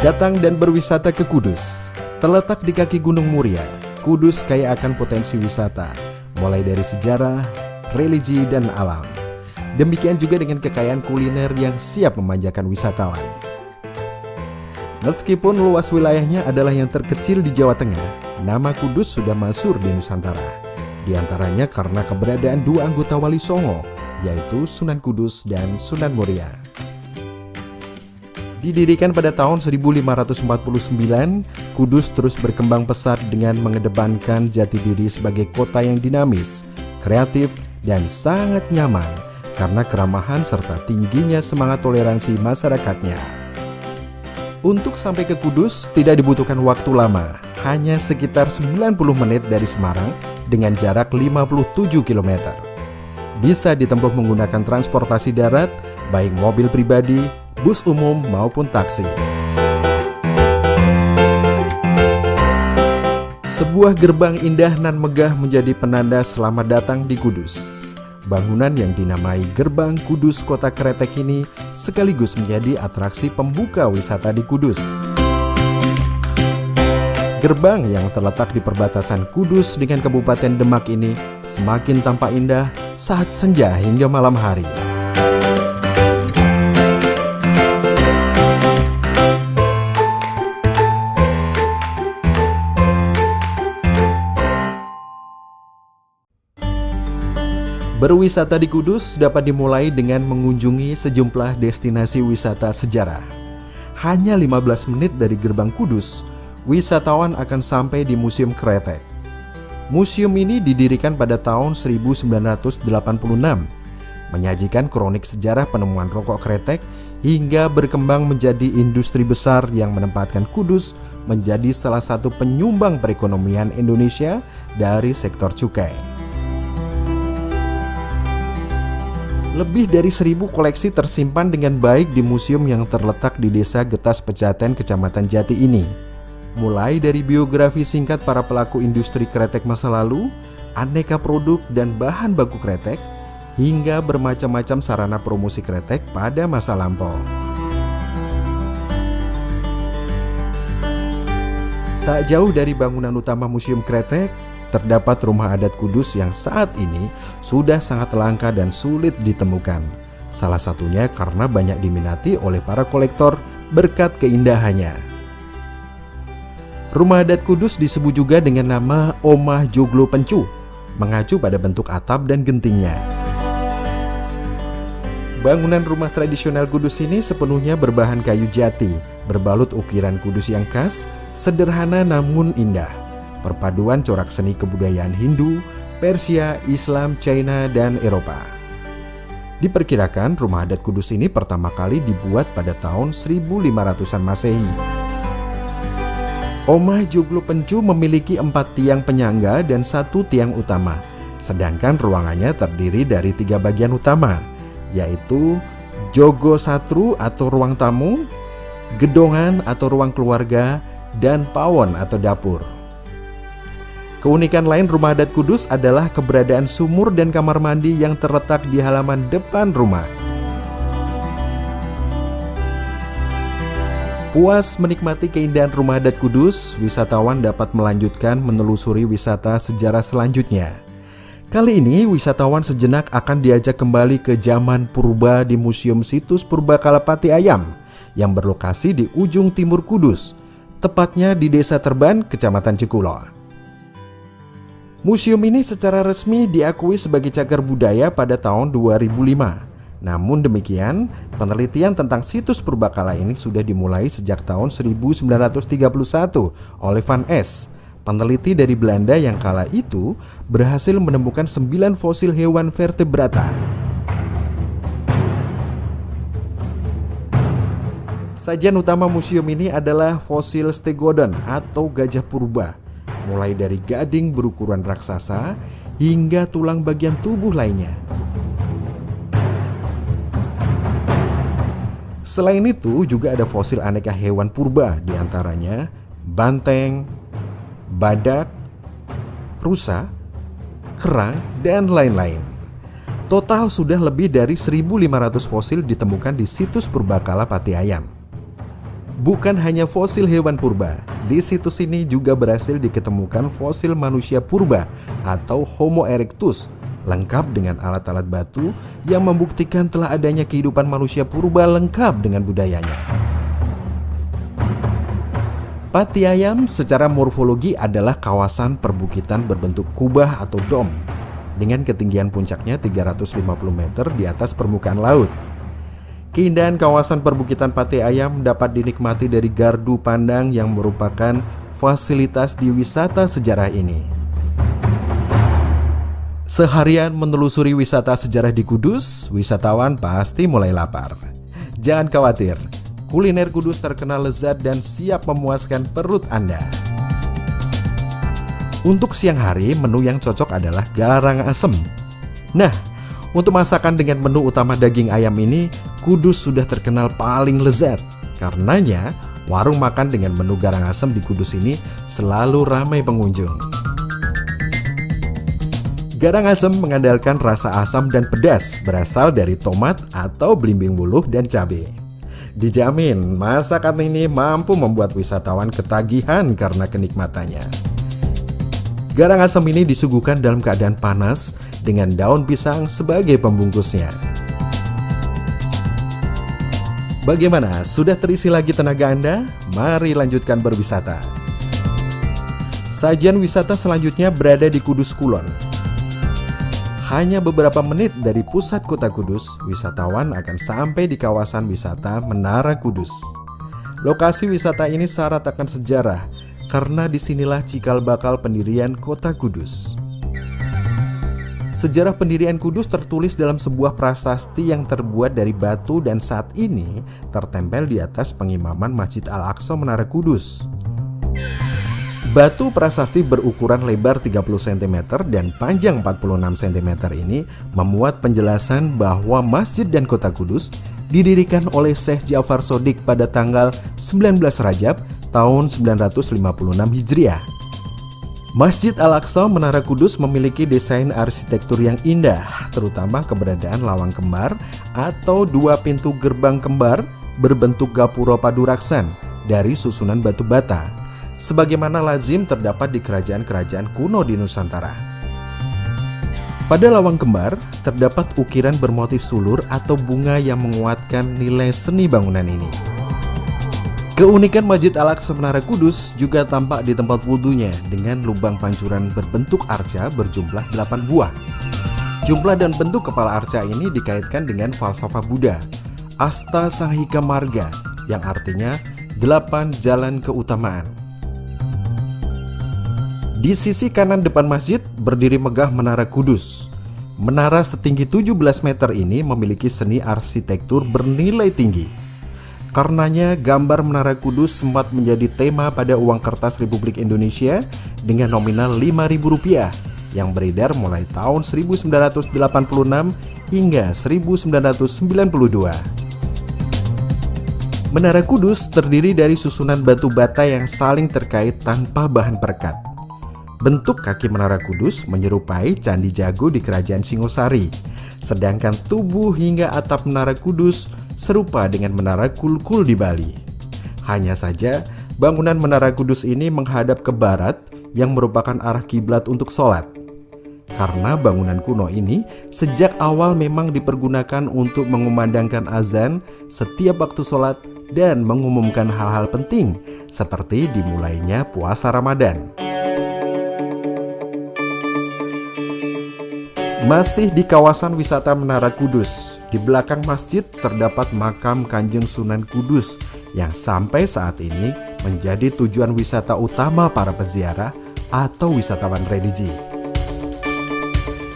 Datang dan berwisata ke Kudus. Terletak di kaki Gunung Muria, Kudus kaya akan potensi wisata, mulai dari sejarah, religi, dan alam. Demikian juga dengan kekayaan kuliner yang siap memanjakan wisatawan. Meskipun luas wilayahnya adalah yang terkecil di Jawa Tengah, nama Kudus sudah masyhur di Nusantara. Di antaranya karena keberadaan dua anggota Wali Songo, yaitu Sunan Kudus dan Sunan Muria. Didirikan pada tahun 1549, Kudus terus berkembang pesat dengan mengedepankan jati diri sebagai kota yang dinamis, kreatif, dan sangat nyaman karena keramahan serta tingginya semangat toleransi masyarakatnya. Untuk sampai ke Kudus tidak dibutuhkan waktu lama, hanya sekitar 90 menit dari Semarang dengan jarak 57 km. Bisa ditempuh menggunakan transportasi darat, baik mobil pribadi, bus umum maupun taksi. Sebuah gerbang indah nan megah menjadi penanda selamat datang di Kudus. Bangunan yang dinamai Gerbang Kudus Kota Kretek ini sekaligus menjadi atraksi pembuka wisata di Kudus. Gerbang yang terletak di perbatasan Kudus dengan Kabupaten Demak ini semakin tampak indah saat senja hingga malam hari. Berwisata di Kudus dapat dimulai dengan mengunjungi sejumlah destinasi wisata sejarah. Hanya 15 menit dari Gerbang Kudus, wisatawan akan sampai di Museum Kretek. Museum ini didirikan pada tahun 1986, menyajikan kronik sejarah penemuan rokok kretek hingga berkembang menjadi industri besar yang menempatkan Kudus menjadi salah satu penyumbang perekonomian Indonesia dari sektor cukai. Lebih dari 1000 koleksi tersimpan dengan baik di museum yang terletak di Desa Getas Pejaten, Kecamatan Jati ini. Mulai dari biografi singkat para pelaku industri kretek masa lalu, aneka produk dan bahan baku kretek, hingga bermacam-macam sarana promosi kretek pada masa lampau. Tak jauh dari bangunan utama Museum Kretek, terdapat rumah adat Kudus yang saat ini sudah sangat langka dan sulit ditemukan. Salah satunya karena banyak diminati oleh para kolektor berkat keindahannya. Rumah adat Kudus disebut juga dengan nama Omah Joglo Pencu, mengacu pada bentuk atap dan gentingnya. Bangunan rumah tradisional Kudus ini sepenuhnya berbahan kayu jati, berbalut ukiran Kudus yang khas, sederhana namun indah. Perpaduan corak seni kebudayaan Hindu, Persia, Islam, China, dan Eropa. Diperkirakan rumah adat Kudus ini pertama kali dibuat pada tahun 1500-an Masehi. Omah Joglo Pencu memiliki 4 tiang penyangga dan 1 tiang utama, sedangkan ruangannya terdiri dari 3 bagian utama, yaitu Jogo Satru atau ruang tamu, Gedongan atau ruang keluarga, dan Pawon atau dapur. Keunikan lain rumah adat Kudus adalah keberadaan sumur dan kamar mandi yang terletak di halaman depan rumah. Puas menikmati keindahan rumah adat Kudus, wisatawan dapat melanjutkan menelusuri wisata sejarah selanjutnya. Kali ini wisatawan sejenak akan diajak kembali ke zaman purba di Museum Situs Purbakala Pati Ayam yang berlokasi di ujung timur Kudus, tepatnya di Desa Terban, Kecamatan Cikulo. Museum ini secara resmi diakui sebagai cagar budaya pada tahun 2005. Namun demikian, penelitian tentang situs purbakala ini sudah dimulai sejak tahun 1931 oleh Van Es, peneliti dari Belanda yang kala itu berhasil menemukan 9 fosil hewan vertebrata. Sajian utama museum ini adalah fosil stegodon atau gajah purba, mulai dari gading berukuran raksasa hingga tulang bagian tubuh lainnya. Selain itu juga ada fosil aneka hewan purba, diantaranya banteng, badak, rusa, kerang, dan lain-lain. Total sudah lebih dari 1.500 fosil ditemukan di situs Purbakala Pati Ayam. Bukan hanya fosil hewan purba, di situs ini juga berhasil diketemukan fosil manusia purba atau Homo erectus, lengkap dengan alat-alat batu yang membuktikan telah adanya kehidupan manusia purba lengkap dengan budayanya. Pati Ayam secara morfologi adalah kawasan perbukitan berbentuk kubah atau dom, dengan ketinggian puncaknya 350 meter di atas permukaan laut. Keindahan kawasan perbukitan Pati Ayam dapat dinikmati dari gardu pandang yang merupakan fasilitas di wisata sejarah ini. Seharian menelusuri wisata sejarah di Kudus, wisatawan pasti mulai lapar. Jangan khawatir, kuliner Kudus terkenal lezat dan siap memuaskan perut Anda. Untuk siang hari, menu yang cocok adalah garang asem. Nah, untuk masakan dengan menu utama daging ayam ini, Kudus sudah terkenal paling lezat. Karenanya, warung makan dengan menu garang asem di Kudus ini selalu ramai pengunjung. Garang asem mengandalkan rasa asam dan pedas berasal dari tomat atau belimbing buluh dan cabai. Dijamin, masakan ini mampu membuat wisatawan ketagihan karena kenikmatannya. Garang asem ini disuguhkan dalam keadaan panas dengan daun pisang sebagai pembungkusnya. Bagaimana? Sudah terisi lagi tenaga Anda? Mari lanjutkan berwisata. Sajian wisata selanjutnya berada di Kudus Kulon. Hanya beberapa menit dari pusat kota Kudus, wisatawan akan sampai di kawasan wisata Menara Kudus. Lokasi wisata ini syarat akan sejarah, karena disinilah cikal bakal pendirian kota Kudus. Sejarah pendirian Kudus tertulis dalam sebuah prasasti yang terbuat dari batu dan saat ini tertempel di atas pengimaman Masjid Al-Aqsa Menara Kudus. Batu prasasti berukuran lebar 30 cm dan panjang 46 cm ini memuat penjelasan bahwa masjid dan kota Kudus didirikan oleh Syekh Ja'far Shadiq pada tanggal 19 Rajab tahun 956 Hijriah. Masjid Al-Aqsa Menara Kudus memiliki desain arsitektur yang indah, terutama keberadaan lawang kembar atau dua pintu gerbang kembar berbentuk gapura paduraksan dari susunan batu bata, sebagaimana lazim terdapat di kerajaan-kerajaan kuno di Nusantara. Pada lawang kembar terdapat ukiran bermotif sulur atau bunga yang menguatkan nilai seni bangunan ini. Keunikan Masjid Al-Aqsa Menara Kudus juga tampak di tempat wudhunya dengan lubang pancuran berbentuk arca berjumlah 8 buah. Jumlah dan bentuk kepala arca ini dikaitkan dengan falsafah Buddha, Asta Sanghika Marga, yang artinya 8 jalan keutamaan. Di sisi kanan depan masjid berdiri megah Menara Kudus. Menara setinggi 17 meter ini memiliki seni arsitektur bernilai tinggi. Karenanya gambar Menara Kudus sempat menjadi tema pada uang kertas Republik Indonesia dengan nominal Rp5.000 yang beredar mulai tahun 1986 hingga 1992. Menara Kudus terdiri dari susunan batu bata yang saling terkait tanpa bahan perekat. Bentuk kaki Menara Kudus menyerupai Candi Jago di Kerajaan Singosari, sedangkan tubuh hingga atap Menara Kudus serupa dengan Menara Kulkul di Bali. Hanya saja, bangunan Menara Kudus ini menghadap ke barat yang merupakan arah kiblat untuk sholat. Karena bangunan kuno ini sejak awal memang dipergunakan untuk mengumandangkan azan setiap waktu sholat dan mengumumkan hal-hal penting seperti dimulainya puasa Ramadan. Masih di kawasan wisata Menara Kudus, di belakang masjid terdapat makam Kanjeng Sunan Kudus yang sampai saat ini menjadi tujuan wisata utama para peziarah atau wisatawan religi.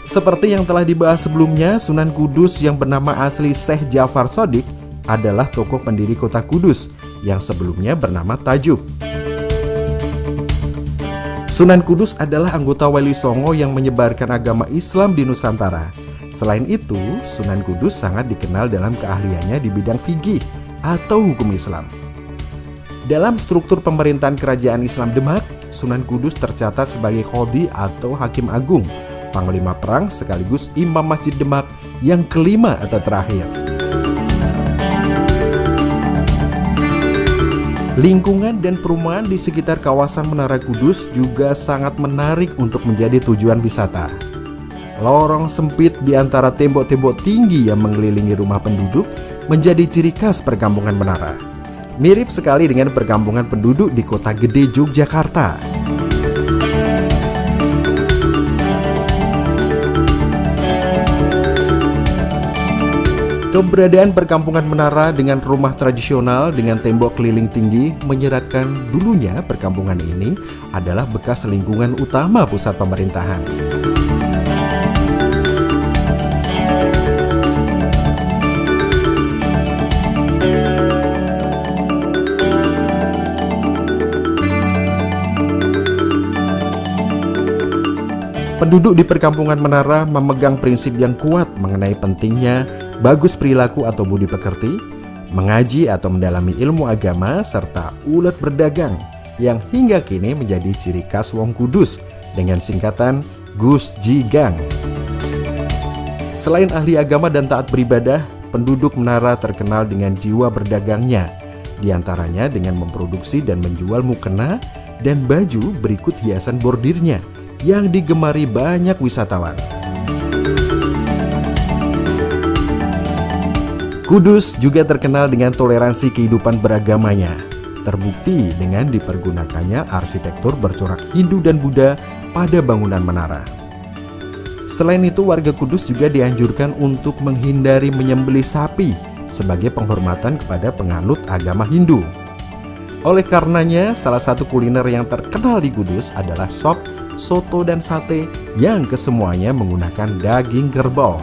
Seperti yang telah dibahas sebelumnya, Sunan Kudus yang bernama asli Syekh Ja'far Shadiq adalah tokoh pendiri kota Kudus yang sebelumnya bernama Tajuk. Sunan Kudus adalah anggota Wali Songo yang menyebarkan agama Islam di Nusantara. Selain itu, Sunan Kudus sangat dikenal dalam keahliannya di bidang fikih atau hukum Islam. Dalam struktur pemerintahan Kerajaan Islam Demak, Sunan Kudus tercatat sebagai Qadhi atau Hakim Agung, Panglima Perang sekaligus Imam Masjid Demak yang kelima atau terakhir. Lingkungan dan perumahan di sekitar kawasan Menara Kudus juga sangat menarik untuk menjadi tujuan wisata. Lorong sempit di antara tembok-tembok tinggi yang mengelilingi rumah penduduk menjadi ciri khas perkampungan Menara. Mirip sekali dengan perkampungan penduduk di kota gede Yogyakarta. Keberadaan perkampungan Menara dengan rumah tradisional dengan tembok keliling tinggi menyeratkan dulunya perkampungan ini adalah bekas lingkungan utama pusat pemerintahan. Penduduk di perkampungan Menara memegang prinsip yang kuat mengenai pentingnya bagus perilaku atau budi pekerti, mengaji atau mendalami ilmu agama, serta ulet berdagang yang hingga kini menjadi ciri khas Wong Kudus dengan singkatan Gus Jigang. Selain ahli agama dan taat beribadah, penduduk Menara terkenal dengan jiwa berdagangnya, diantaranya dengan memproduksi dan menjual mukena dan baju berikut hiasan bordirnya yang digemari banyak wisatawan. Kudus juga terkenal dengan toleransi kehidupan beragamanya, terbukti dengan dipergunakannya arsitektur bercorak Hindu dan Buddha pada bangunan menara. Selain itu, warga Kudus juga dianjurkan untuk menghindari menyembelih sapi sebagai penghormatan kepada penganut agama Hindu. Oleh karenanya, salah satu kuliner yang terkenal di Kudus adalah sop, soto, dan sate yang kesemuanya menggunakan daging kerbau.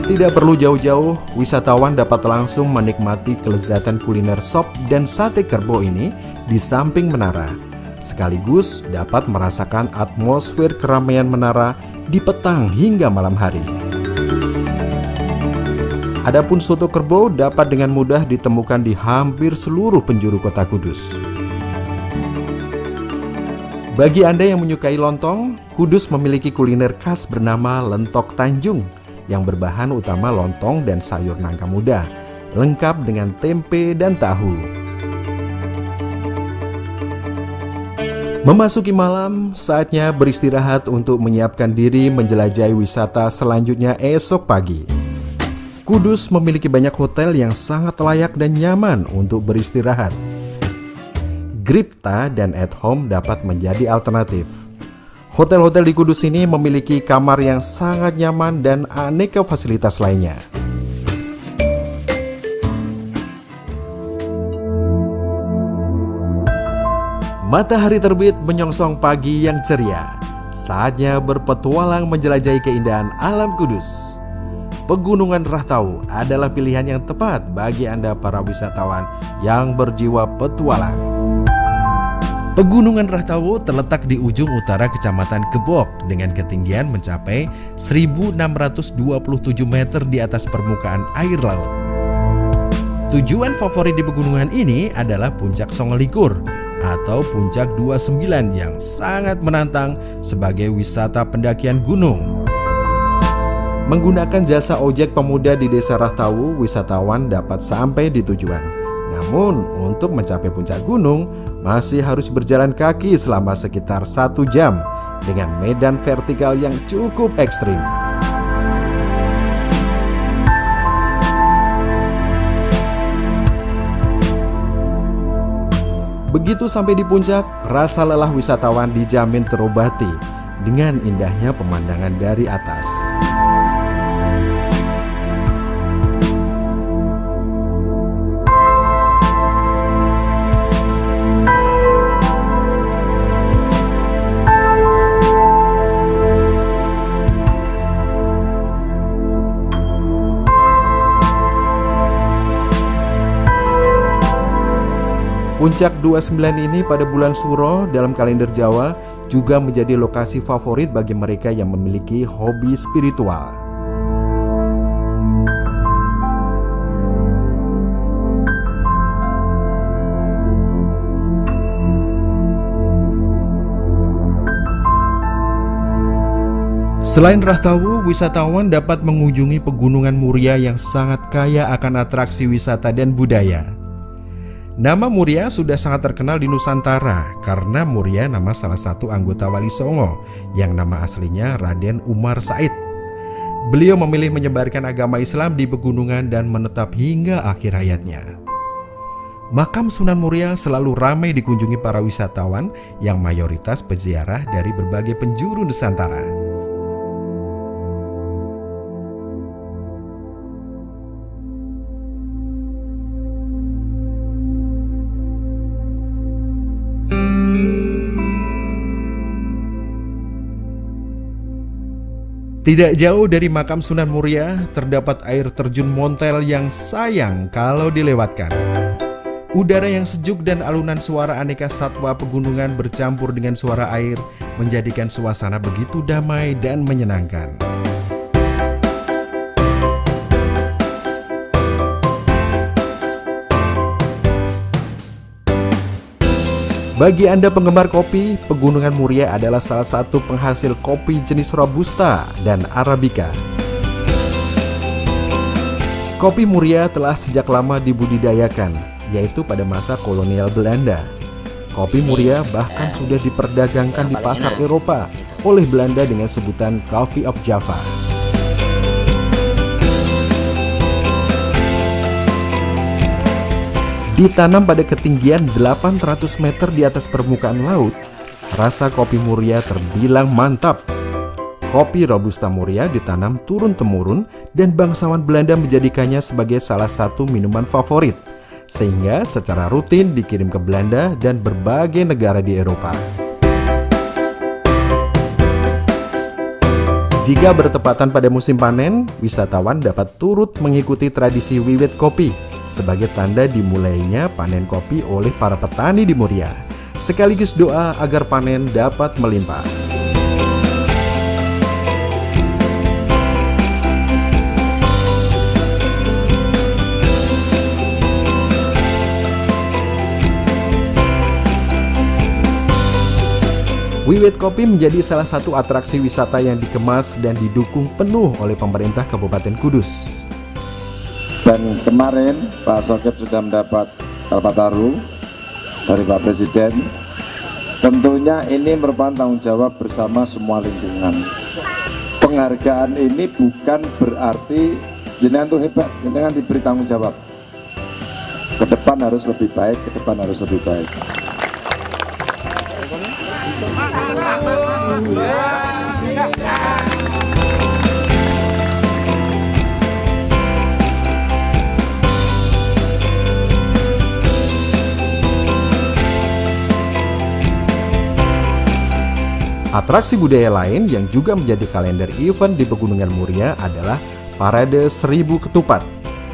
Tidak perlu jauh-jauh, wisatawan dapat langsung menikmati kelezatan kuliner sop dan sate kerbau ini di samping menara, sekaligus dapat merasakan atmosfer keramaian menara di petang hingga malam hari. Adapun soto kerbau dapat dengan mudah ditemukan di hampir seluruh penjuru kota Kudus. Bagi Anda yang menyukai lontong, Kudus memiliki kuliner khas bernama Lentok Tanjung yang berbahan utama lontong dan sayur nangka muda, lengkap dengan tempe dan tahu. Memasuki malam, saatnya beristirahat untuk menyiapkan diri menjelajahi wisata selanjutnya esok pagi. Kudus memiliki banyak hotel yang sangat layak dan nyaman untuk beristirahat. Gripta dan At Home dapat menjadi alternatif. Hotel-hotel di Kudus ini memiliki kamar yang sangat nyaman dan aneka fasilitas lainnya. Matahari terbit menyongsong pagi yang ceria. Saatnya berpetualang menjelajahi keindahan alam Kudus. Pegunungan Rahtau adalah pilihan yang tepat bagi Anda para wisatawan yang berjiwa petualang. Pegunungan Rahtau terletak di ujung utara Kecamatan Gebok dengan ketinggian mencapai 1.627 meter di atas permukaan air laut. Tujuan favorit di pegunungan ini adalah Puncak Songolikur atau Puncak 29 yang sangat menantang sebagai wisata pendakian gunung. Menggunakan jasa ojek pemuda di Desa Rahtau, wisatawan dapat sampai di tujuan. Namun, untuk mencapai puncak gunung, masih harus berjalan kaki selama sekitar 1 jam dengan medan vertikal yang cukup ekstrim. Begitu sampai di puncak, rasa lelah wisatawan dijamin terobati dengan indahnya pemandangan dari atas. Puncak 29 ini pada bulan Suro dalam kalender Jawa juga menjadi lokasi favorit bagi mereka yang memiliki hobi spiritual. Selain Rahtau, wisatawan dapat mengunjungi Pegunungan Muria yang sangat kaya akan atraksi wisata dan budaya. Nama Muria sudah sangat terkenal di Nusantara karena Muria nama salah satu anggota Wali Songo yang nama aslinya Raden Umar Said. Beliau memilih menyebarkan agama Islam di pegunungan dan menetap hingga akhir hayatnya. Makam Sunan Muria selalu ramai dikunjungi para wisatawan yang mayoritas peziarah dari berbagai penjuru Nusantara. Tidak jauh dari makam Sunan Muria terdapat air terjun Montel yang sayang kalau dilewatkan. Udara yang sejuk dan alunan suara aneka satwa pegunungan bercampur dengan suara air menjadikan suasana begitu damai dan menyenangkan. Bagi Anda penggemar kopi, Pegunungan Muria adalah salah satu penghasil kopi jenis Robusta dan Arabica. Kopi Muria telah sejak lama dibudidayakan, yaitu pada masa kolonial Belanda. Kopi Muria bahkan sudah diperdagangkan di pasar Eropa oleh Belanda dengan sebutan Coffee of Java. Ditanam pada ketinggian 800 meter di atas permukaan laut, rasa kopi Muria terbilang mantap. Kopi Robusta Muria ditanam turun-temurun dan bangsawan Belanda menjadikannya sebagai salah satu minuman favorit, sehingga secara rutin dikirim ke Belanda dan berbagai negara di Eropa. Jika bertepatan pada musim panen, wisatawan dapat turut mengikuti tradisi wiwit kopi sebagai tanda dimulainya panen kopi oleh para petani di Muria, sekaligus doa agar panen dapat melimpah. Wiwit kopi menjadi salah satu atraksi wisata yang dikemas dan didukung penuh oleh pemerintah Kabupaten Kudus. Dan kemarin Pak Soket sudah mendapat Kalpataru dari Pak Presiden. Tentunya ini merupakan tanggung jawab bersama semua lingkungan. Penghargaan ini bukan berarti jenengan itu hebat, jenengan diberi tanggung jawab. Ke depan harus lebih baik, ke depan harus lebih baik. Atraksi budaya lain yang juga menjadi kalender event di Pegunungan Muria adalah Parade 1000 Ketupat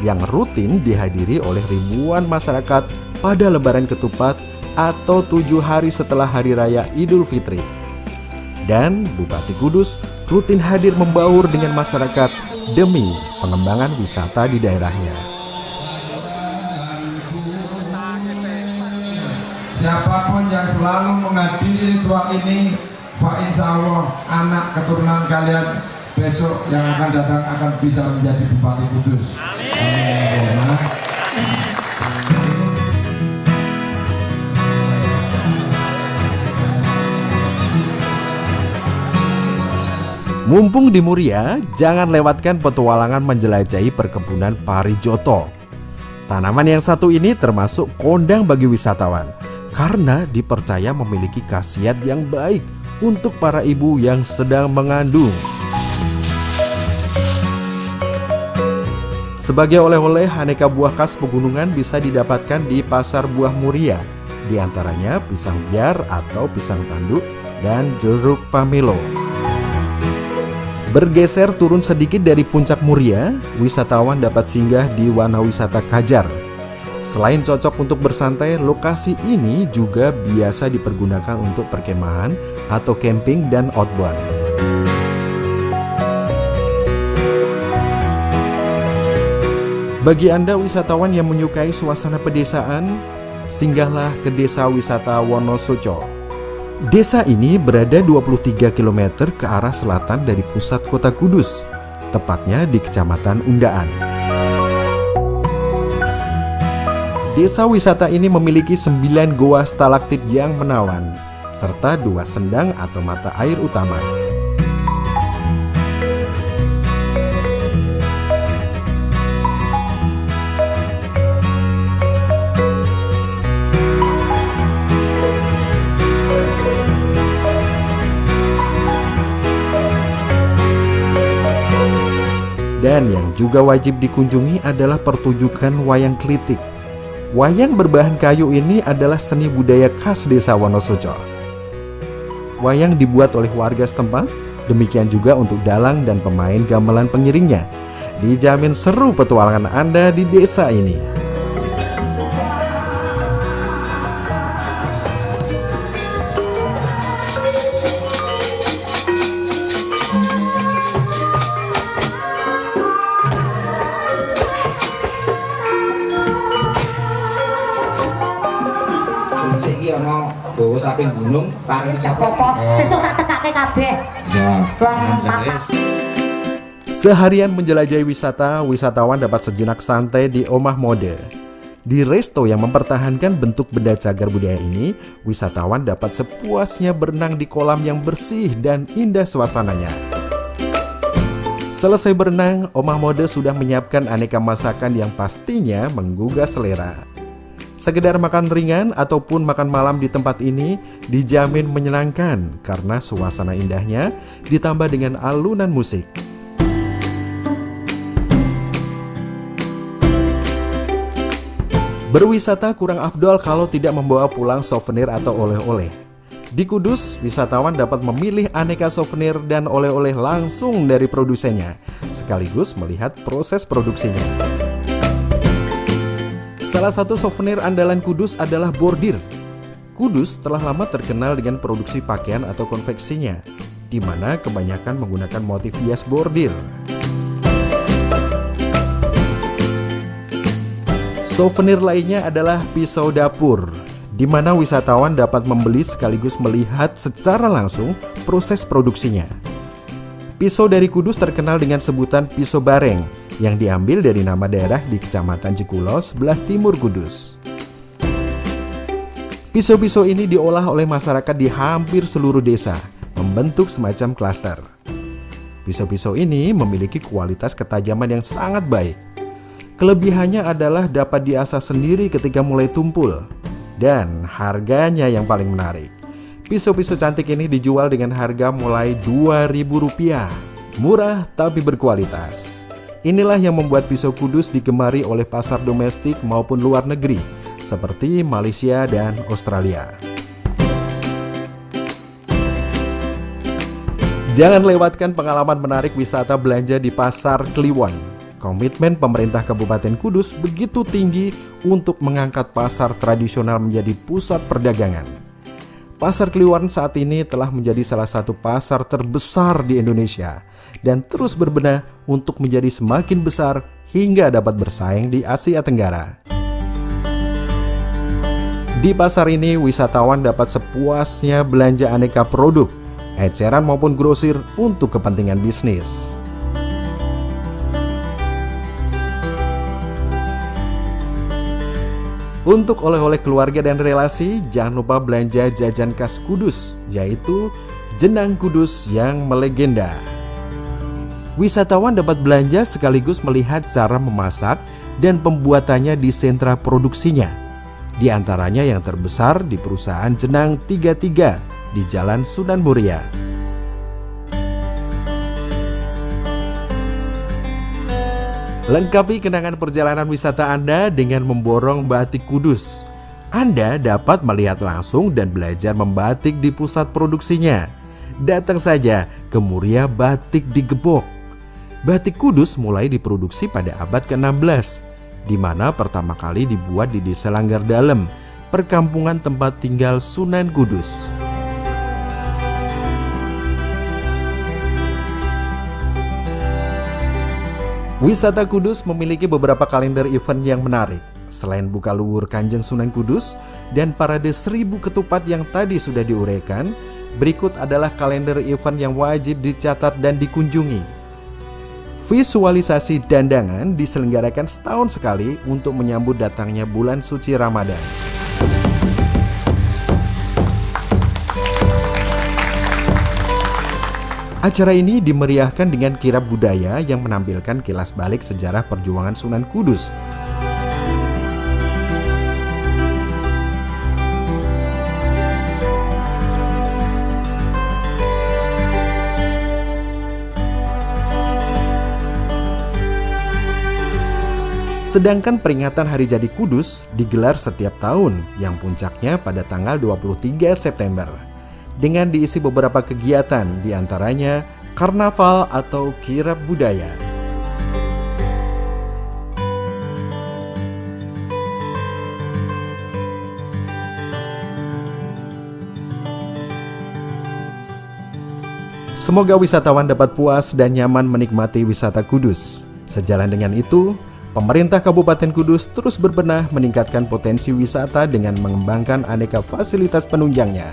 yang rutin dihadiri oleh ribuan masyarakat pada Lebaran Ketupat atau 7 hari setelah Hari Raya Idul Fitri. Dan Bupati Kudus rutin hadir membaur dengan masyarakat demi pengembangan wisata di daerahnya. Siapapun yang selalu menghadiri ritual ini, insya Allah anak keturunan kalian besok yang akan datang akan bisa menjadi Bupati Kudus. Amin. Mumpung di Muria, jangan lewatkan petualangan menjelajahi perkebunan Parijoto. Tanaman yang satu ini termasuk kondang bagi wisatawan karena dipercaya memiliki khasiat yang baik untuk para ibu yang sedang mengandung. Sebagai oleh-oleh, aneka buah khas pegunungan bisa didapatkan di Pasar Buah Muria, di antaranya pisang biar atau pisang tanduk dan jeruk pamelo. Bergeser turun sedikit dari puncak Muria, wisatawan dapat singgah di Wana Wisata Kajar. Selain cocok untuk bersantai, lokasi ini juga biasa dipergunakan untuk perkemahan atau camping dan outbound. Bagi Anda wisatawan yang menyukai suasana pedesaan, singgahlah ke Desa Wisata Wonosoco. Desa ini berada 23 km ke arah selatan dari pusat kota Kudus, tepatnya di Kecamatan Undaan. Desa wisata ini memiliki 9 goa stalaktit yang menawan, serta 2 sendang atau mata air utama. Dan yang juga wajib dikunjungi adalah pertunjukan wayang klitik. Wayang berbahan kayu ini adalah seni budaya khas desa Wonosoco. Wayang dibuat oleh warga setempat, demikian juga untuk dalang dan pemain gamelan pengiringnya. Dijamin seru petualangan Anda di desa ini. Ono bawa caping gunung paling siapa sesuk tak tekake kabeh. Ya. Seharian menjelajahi wisata, wisatawan dapat sejenak santai di Omah Mode. Di resto yang mempertahankan bentuk benda cagar budaya ini, wisatawan dapat sepuasnya berenang di kolam yang bersih dan indah suasananya. Selesai berenang, Omah Mode sudah menyiapkan aneka masakan yang pastinya menggugah selera. Sekedar makan ringan ataupun makan malam di tempat ini dijamin menyenangkan karena suasana indahnya ditambah dengan alunan musik. Berwisata kurang afdol kalau tidak membawa pulang souvenir atau oleh-oleh. Di Kudus, wisatawan dapat memilih aneka souvenir dan oleh-oleh langsung dari produsennya, sekaligus melihat proses produksinya. Salah satu souvenir andalan Kudus adalah bordir. Kudus telah lama terkenal dengan produksi pakaian atau konveksinya, di mana kebanyakan menggunakan motif hias bordir. Souvenir lainnya adalah pisau dapur, di mana wisatawan dapat membeli sekaligus melihat secara langsung proses produksinya. Pisau dari Kudus terkenal dengan sebutan pisau bareng, yang diambil dari nama daerah di Kecamatan Cikulo sebelah timur Kudus. Pisau-pisau ini diolah oleh masyarakat di hampir seluruh desa, membentuk semacam klaster. Pisau-pisau ini memiliki kualitas ketajaman yang sangat baik. Kelebihannya adalah dapat diasah sendiri ketika mulai tumpul, dan harganya yang paling menarik. Pisau-pisau cantik ini dijual dengan harga mulai Rp2.000, murah tapi berkualitas. Inilah yang membuat pisau Kudus digemari oleh pasar domestik maupun luar negeri, seperti Malaysia dan Australia. Jangan lewatkan pengalaman menarik wisata belanja di Pasar Kliwon. Komitmen pemerintah Kabupaten Kudus begitu tinggi untuk mengangkat pasar tradisional menjadi pusat perdagangan. Pasar Kliwon saat ini telah menjadi salah satu pasar terbesar di Indonesia dan terus berbenah untuk menjadi semakin besar hingga dapat bersaing di Asia Tenggara. Di pasar ini, wisatawan dapat sepuasnya belanja aneka produk, eceran maupun grosir untuk kepentingan bisnis. Untuk oleh-oleh keluarga dan relasi, jangan lupa belanja jajan khas Kudus, yaitu jenang Kudus yang melegenda. Wisatawan dapat belanja sekaligus melihat cara memasak dan pembuatannya di sentra produksinya. Di antaranya yang terbesar di perusahaan Jenang 33 di Jalan Sunan Muria. Lengkapi kenangan perjalanan wisata Anda dengan memborong batik Kudus. Anda dapat melihat langsung dan belajar membatik di pusat produksinya. Datang saja ke Muria Batik di Gebok. Batik Kudus mulai diproduksi pada abad ke-16, di mana pertama kali dibuat di Desa Langgar Dalem, perkampungan tempat tinggal Sunan Kudus. Wisata Kudus memiliki beberapa kalender event yang menarik. Selain buka luwur Kanjeng Sunan Kudus dan parade 1000 ketupat yang tadi sudah diuraikan, berikut adalah kalender event yang wajib dicatat dan dikunjungi. Visualisasi dandangan diselenggarakan setahun sekali untuk menyambut datangnya bulan suci Ramadan. Acara ini dimeriahkan dengan kirab budaya yang menampilkan kilas balik sejarah perjuangan Sunan Kudus. Sedangkan peringatan Hari Jadi Kudus digelar setiap tahun yang puncaknya pada tanggal 23 September. Dengan diisi beberapa kegiatan diantaranya karnaval atau kirab budaya. Semoga wisatawan dapat puas dan nyaman menikmati wisata Kudus. Sejalan dengan itu, pemerintah Kabupaten Kudus terus berbenah meningkatkan potensi wisata dengan mengembangkan aneka fasilitas penunjangnya,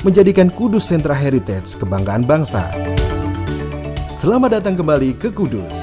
menjadikan Kudus sentra heritage kebanggaan bangsa. Selamat datang kembali ke Kudus.